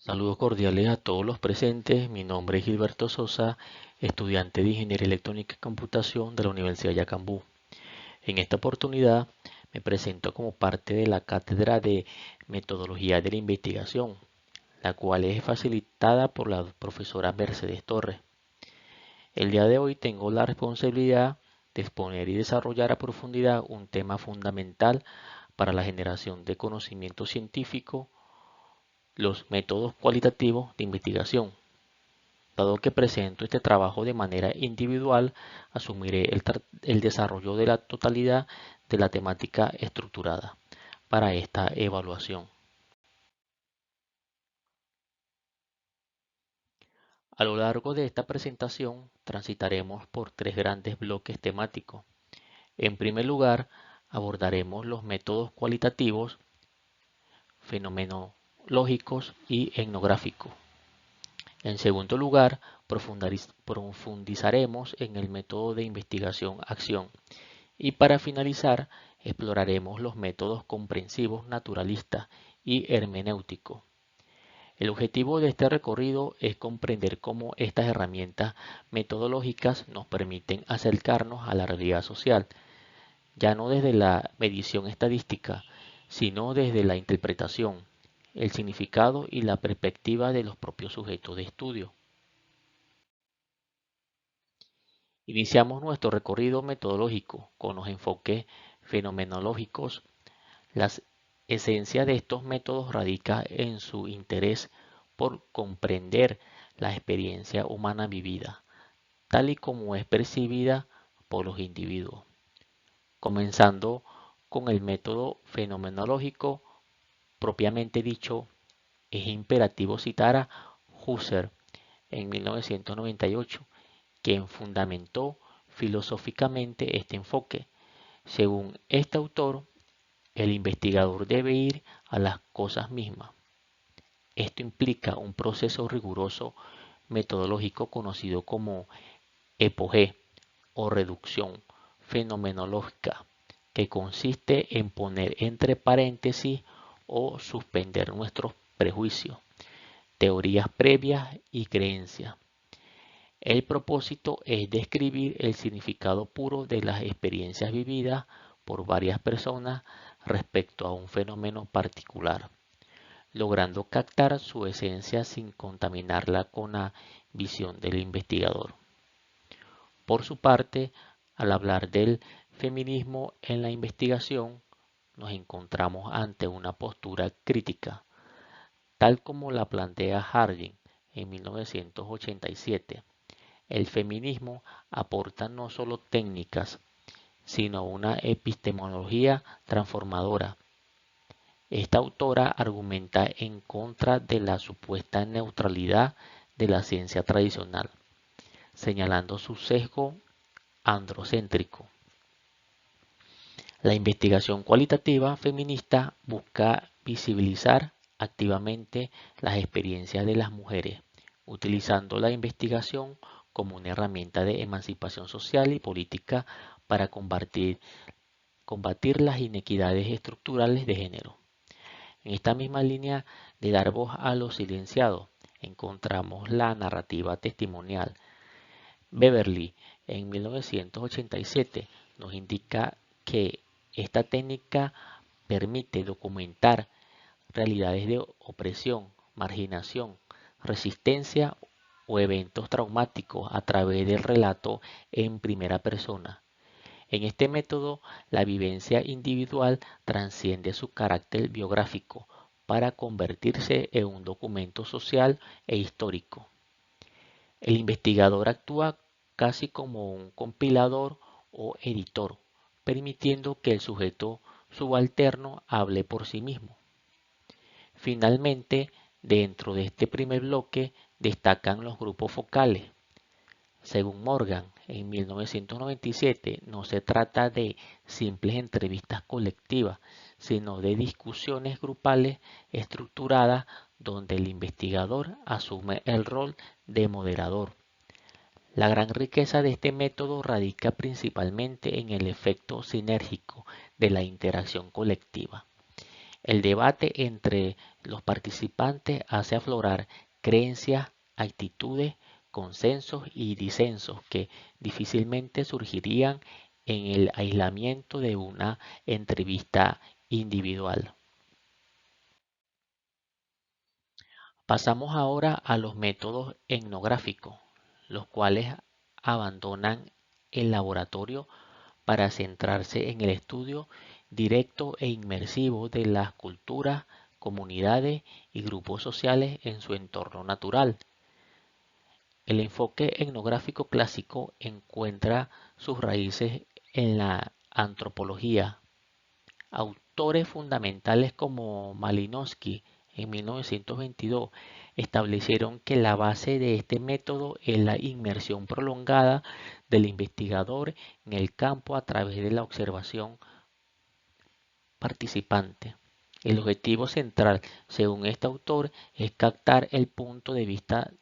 Saludos cordiales a todos los presentes. Mi nombre es Gilberto Sosa, estudiante de Ingeniería Electrónica y Computación de la Universidad de Yacambú. En esta oportunidad me presento como parte de la Cátedra de Metodología de la Investigación, la cual es facilitada por la profesora Mercedes Torres. El día de hoy tengo la responsabilidad de exponer y desarrollar a profundidad un tema fundamental para la generación de conocimiento científico, los métodos cualitativos de investigación. Dado que presento este trabajo de manera individual, asumiré el desarrollo de la totalidad de la temática estructurada para esta evaluación. A lo largo de esta presentación transitaremos por tres grandes bloques temáticos. En primer lugar, abordaremos los métodos cualitativos, fenomenológicos y etnográficos. En segundo lugar, profundizaremos en el método de investigación-acción. Y para finalizar, exploraremos los métodos comprensivos naturalistas y hermenéuticos. El objetivo de este recorrido es comprender cómo estas herramientas metodológicas nos permiten acercarnos a la realidad social, ya no desde la medición estadística, sino desde la interpretación, el significado y la perspectiva de los propios sujetos de estudio. Iniciamos nuestro recorrido metodológico con los enfoques fenomenológicos. La esencia de estos métodos radica en su interés por comprender la experiencia humana vivida, tal y como es percibida por los individuos. Comenzando con el método fenomenológico propiamente dicho, es imperativo citar a Husserl en 1998, quien fundamentó filosóficamente este enfoque. Según este autor, el investigador debe ir a las cosas mismas. Esto implica un proceso riguroso metodológico conocido como epogé o reducción fenomenológica, que consiste en poner entre paréntesis o suspender nuestros prejuicios, teorías previas y creencias. El propósito es describir el significado puro de las experiencias vividas por varias personas respecto a un fenómeno particular, logrando captar su esencia sin contaminarla con la visión del investigador. Por su parte, al hablar del feminismo en la investigación, nos encontramos ante una postura crítica, tal como la plantea Harding en 1987. El feminismo aporta no solo técnicas, sino una epistemología transformadora. Esta autora argumenta en contra de la supuesta neutralidad de la ciencia tradicional, señalando su sesgo androcéntrico. La investigación cualitativa feminista busca visibilizar activamente las experiencias de las mujeres, utilizando la investigación como una herramienta de emancipación social y política para combatir las inequidades estructurales de género. En esta misma línea de dar voz a los silenciados, encontramos la narrativa testimonial. Beverly, en 1987, nos indica que esta técnica permite documentar realidades de opresión, marginación, resistencia o eventos traumáticos a través del relato en primera persona. En este método, la vivencia individual trasciende su carácter biográfico para convertirse en un documento social e histórico. El investigador actúa casi como un compilador o editor, permitiendo que el sujeto subalterno hable por sí mismo. Finalmente, dentro de este primer bloque destacan los grupos focales. Según Morgan, en 1997, no se trata de simples entrevistas colectivas, sino de discusiones grupales estructuradas donde el investigador asume el rol de moderador. La gran riqueza de este método radica principalmente en el efecto sinérgico de la interacción colectiva. El debate entre los participantes hace aflorar creencias, actitudes, consensos y disensos que difícilmente surgirían en el aislamiento de una entrevista individual. Pasamos ahora a los métodos etnográficos, los cuales abandonan el laboratorio para centrarse en el estudio directo e inmersivo de las culturas, comunidades y grupos sociales en su entorno natural. El enfoque etnográfico clásico encuentra sus raíces en la antropología. Autores fundamentales como Malinowski en 1922 establecieron que la base de este método es la inmersión prolongada del investigador en el campo a través de la observación participante. El objetivo central, según este autor, es captar el punto de vista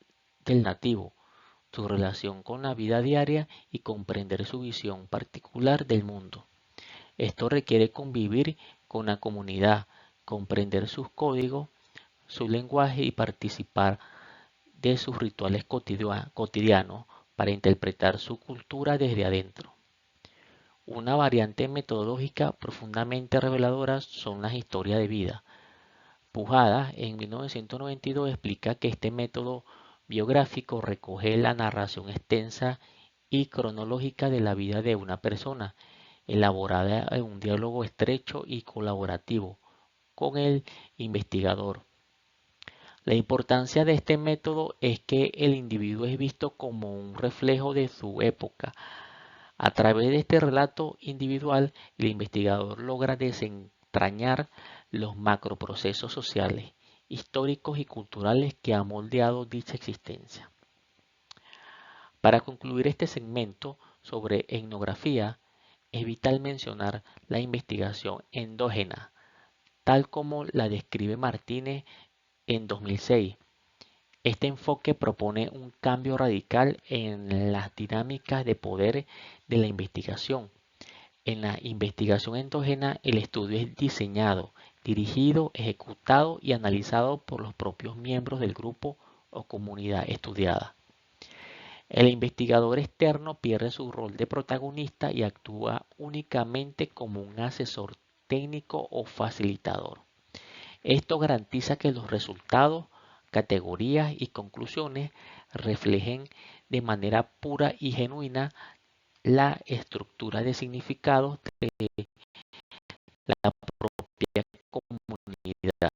del nativo, su relación con la vida diaria y comprender su visión particular del mundo. Esto requiere convivir con la comunidad, comprender sus códigos, su lenguaje y participar de sus rituales cotidianos para interpretar su cultura desde adentro. Una variante metodológica profundamente reveladora son las historias de vida. Pujada en 1992 explica que este método biográfico recoge la narración extensa y cronológica de la vida de una persona, elaborada en un diálogo estrecho y colaborativo con el investigador. La importancia de este método es que el individuo es visto como un reflejo de su época. A través de este relato individual, el investigador logra desentrañar los macroprocesos sociales, históricos y culturales que han moldeado dicha existencia. Para concluir este segmento sobre etnografía, es vital mencionar la investigación endógena, tal como la describe Martínez en 2006. Este enfoque propone un cambio radical en las dinámicas de poder de la investigación. En la investigación endógena, el estudio es diseñado, dirigido, ejecutado y analizado por los propios miembros del grupo o comunidad estudiada. El investigador externo pierde su rol de protagonista y actúa únicamente como un asesor técnico o facilitador. Esto garantiza que los resultados, categorías y conclusiones reflejen de manera pura y genuina la estructura de significados de la propia comunidad.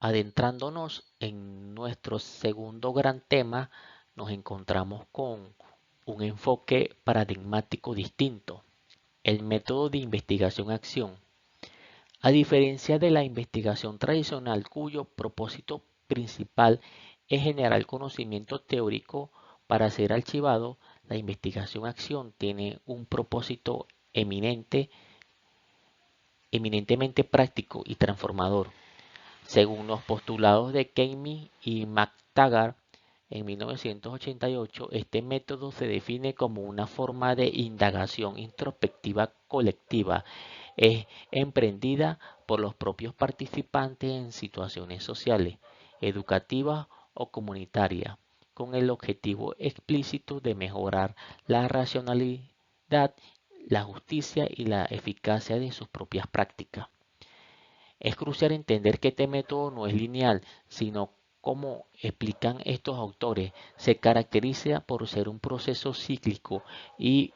Adentrándonos en nuestro segundo gran tema, nos encontramos con un enfoque paradigmático distinto, el método de investigación-acción. A diferencia de la investigación tradicional, cuyo propósito principal es generar conocimiento teórico para ser archivado, la investigación-acción tiene un propósito eminentemente práctico y transformador. Según los postulados de Keymi y McTaggart en 1988, este método se define como una forma de indagación introspectiva colectiva, es emprendida por los propios participantes en situaciones sociales, educativas o comunitarias, con el objetivo explícito de mejorar la racionalidad, la justicia y la eficacia de sus propias prácticas. Es crucial entender que este método no es lineal, sino, como explican estos autores, se caracteriza por ser un proceso cíclico y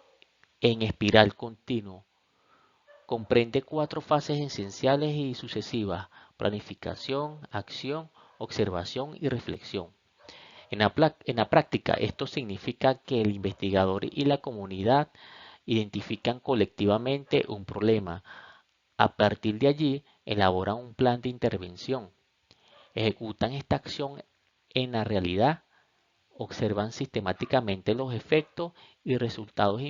en espiral continuo. Comprende 4 fases esenciales y sucesivas: planificación, acción, observación y reflexión. En la práctica, esto significa que el investigador y la comunidad identifican colectivamente un problema. A partir de allí, elaboran un plan de intervención, ejecutan esta acción en la realidad, observan sistemáticamente los efectos y resultados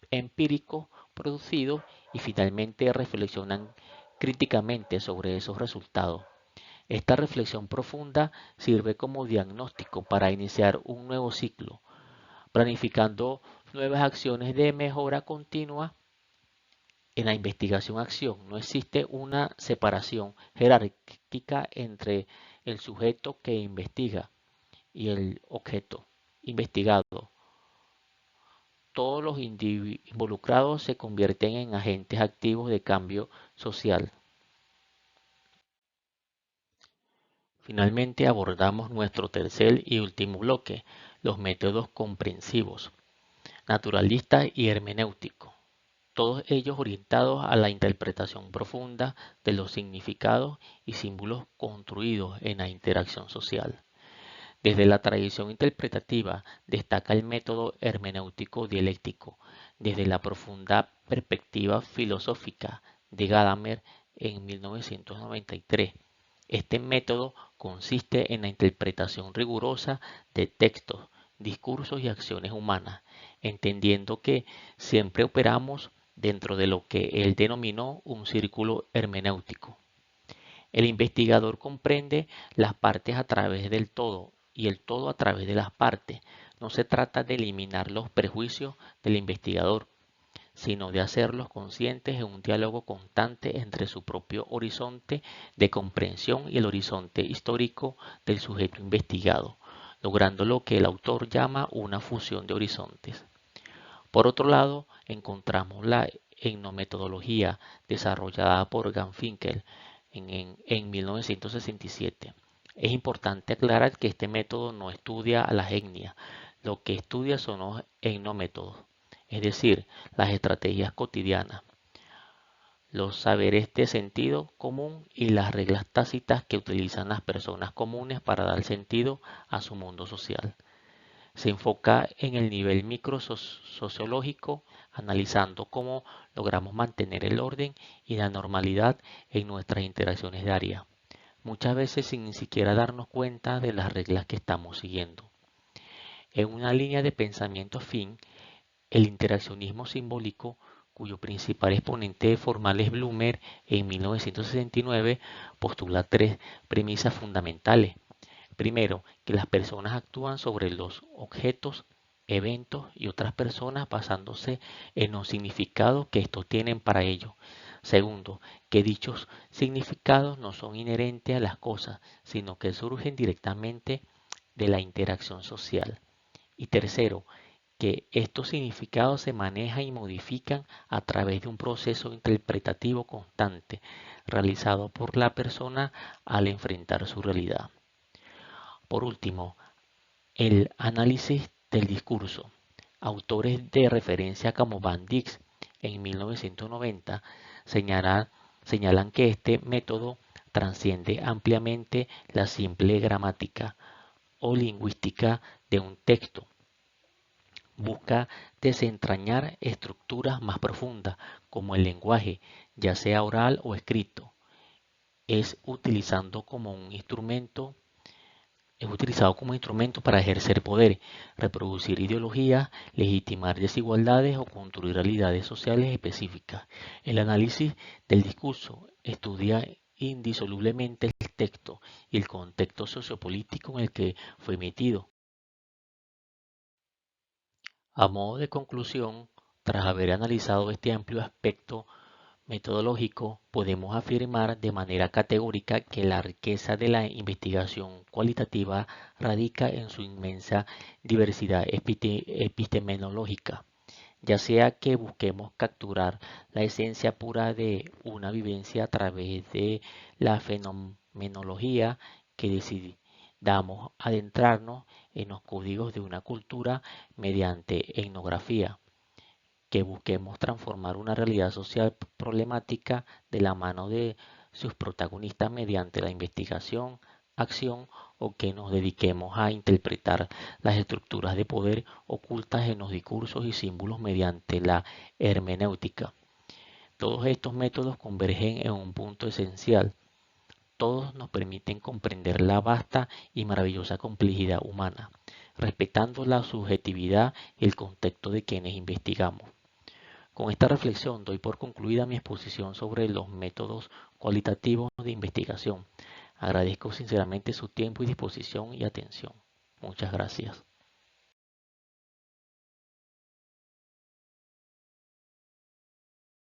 empíricos producidos y finalmente reflexionan críticamente sobre esos resultados. Esta reflexión profunda sirve como diagnóstico para iniciar un nuevo ciclo, planificando nuevas acciones de mejora continua. En la investigación-acción no existe una separación jerárquica entre el sujeto que investiga y el objeto investigado. Todos los involucrados se convierten en agentes activos de cambio social. Finalmente abordamos nuestro tercer y último bloque, los métodos comprensivos, naturalista y hermenéutico, todos ellos orientados a la interpretación profunda de los significados y símbolos construidos en la interacción social. Desde la tradición interpretativa destaca el método hermenéutico dialéctico, desde la profunda perspectiva filosófica de Gadamer en 1993. Este método consiste en la interpretación rigurosa de textos, discursos y acciones humanas, entendiendo que siempre operamos dentro de lo que él denominó un círculo hermenéutico. El investigador comprende las partes a través del todo y el todo a través de las partes. No se trata de eliminar los prejuicios del investigador, sino de hacerlos conscientes en un diálogo constante entre su propio horizonte de comprensión y el horizonte histórico del sujeto investigado, logrando lo que el autor llama una fusión de horizontes. Por otro lado, encontramos la etnometodología desarrollada por Garfinkel en 1967. Es importante aclarar que este método no estudia a las etnias, lo que estudia son los etnométodos, es decir, las estrategias cotidianas, los saberes de sentido común y las reglas tácitas que utilizan las personas comunes para dar sentido a su mundo social. Se enfoca en el nivel microsociológico, analizando cómo logramos mantener el orden y la normalidad en nuestras interacciones diarias, muchas veces sin ni siquiera darnos cuenta de las reglas que estamos siguiendo. En una línea de pensamiento afín, el interaccionismo simbólico, cuyo principal exponente formal es Blumer en 1969, postula tres premisas fundamentales. Primero, que las personas actúan sobre los objetos, eventos y otras personas basándose en los significados que estos tienen para ellos. Segundo, que dichos significados no son inherentes a las cosas, sino que surgen directamente de la interacción social. Y tercero, que estos significados se manejan y modifican a través de un proceso interpretativo constante, realizado por la persona al enfrentar su realidad. Por último, el análisis del discurso. Autores de referencia como Van Dix en 1990 señalan que este método trasciende ampliamente la simple gramática o lingüística de un texto. Busca desentrañar estructuras más profundas como el lenguaje, ya sea oral o escrito. Es utilizando como un instrumento Es utilizado como instrumento para ejercer poder, reproducir ideologías, legitimar desigualdades o construir realidades sociales específicas. El análisis del discurso estudia indisolublemente el texto y el contexto sociopolítico en el que fue emitido. A modo de conclusión, tras haber analizado este amplio aspecto metodológico, podemos afirmar de manera categórica que la riqueza de la investigación cualitativa radica en su inmensa diversidad epistemológica, ya sea que busquemos capturar la esencia pura de una vivencia a través de la fenomenología, que decidamos adentrarnos en los códigos de una cultura mediante etnografía, que busquemos transformar una realidad social problemática de la mano de sus protagonistas mediante la investigación, acción, o que nos dediquemos a interpretar las estructuras de poder ocultas en los discursos y símbolos mediante la hermenéutica. Todos estos métodos convergen en un punto esencial. Todos nos permiten comprender la vasta y maravillosa complejidad humana, respetando la subjetividad y el contexto de quienes investigamos. Con esta reflexión doy por concluida mi exposición sobre los métodos cualitativos de investigación. Agradezco sinceramente su tiempo y disposición y atención. Muchas gracias.